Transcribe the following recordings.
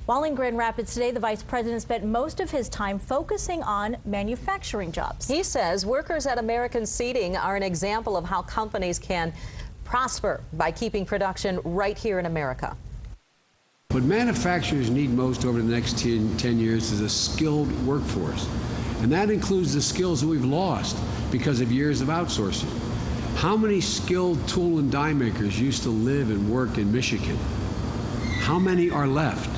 While in Grand Rapids today, the vice president spent most of his time focusing on manufacturing jobs. He says workers at American Seating are an example of how companies can prosper by keeping production right here in America. What manufacturers need most over the next 10 years is a skilled workforce. And that includes the skills that we've lost because of years of outsourcing. How many skilled tool and die makers used to live and work in Michigan? How many are left?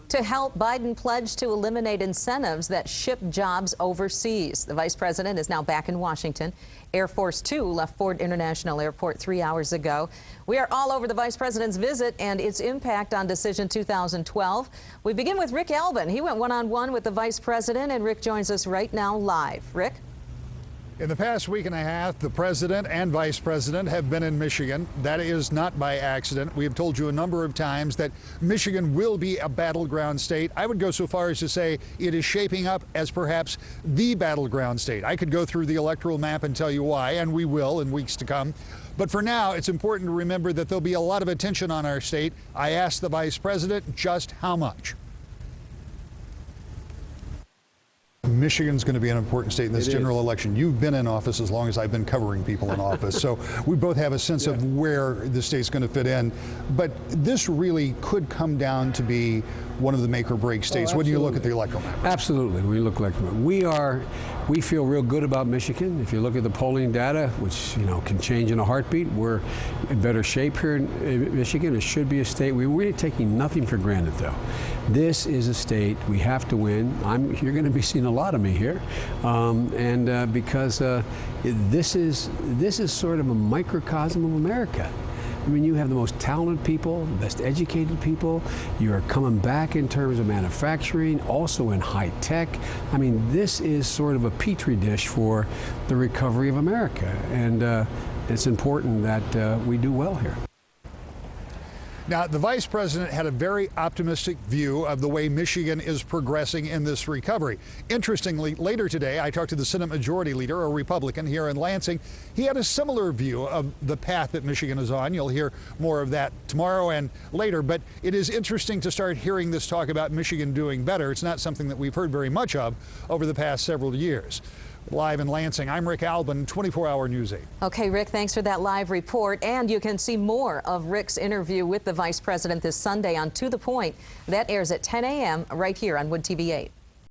To help, Biden pledged to eliminate incentives that ship jobs overseas. The vice president is now back in Washington. Air Force Two left Ford International Airport 3 hours ago. We are all over the vice president's visit and its impact on Decision 2012. We begin with Rick Albin. He went one-on-one with the vice president, and Rick joins us right now live. Rick? In the past week and a half, the president and vice president have been in Michigan. That is not by accident. We have told you a number of times that Michigan will be a battleground state. I would go so far as to say it is shaping up as perhaps the battleground state. I could go through the electoral map and tell you why, and we will in weeks to come. But for now, it's important to remember that there'll be a lot of attention on our state. I asked the vice president just how much. Michigan's going to be an important state in this general election. You've been in office as long as I've been covering people in office, so we both have a sense of where the state's going to fit in. But this really could come down to be one of the make or break states when you look at the electoral map. Absolutely. We look like we feel real good about Michigan. If you look at the polling data, which can change in a heartbeat, we're in better shape here in Michigan. It should be a state. We're taking nothing for granted, though. This is a state we have to win. You're going to be seeing a lot of me here, because this is sort of a microcosm of America. I mean, you have the most talented people, the best educated people. You are coming back in terms of manufacturing, also in high tech. I mean, this is sort of a petri dish for the recovery of America, and it's important that we do well here. Now, the vice president had a very optimistic view of the way Michigan is progressing in this recovery. Interestingly, later today, I talked to the Senate Majority Leader, a Republican here in Lansing. He had a similar view of the path that Michigan is on. You'll hear more of that tomorrow and later, but it is interesting to start hearing this talk about Michigan doing better. It's not something that we've heard very much of over the past several years. Live in Lansing, I'm Rick Albin, 24-Hour News 8. Okay, Rick, thanks for that live report. And you can see more of Rick's interview with the vice president this Sunday on To the Point. That airs at 10 a.m. right here on Wood TV 8.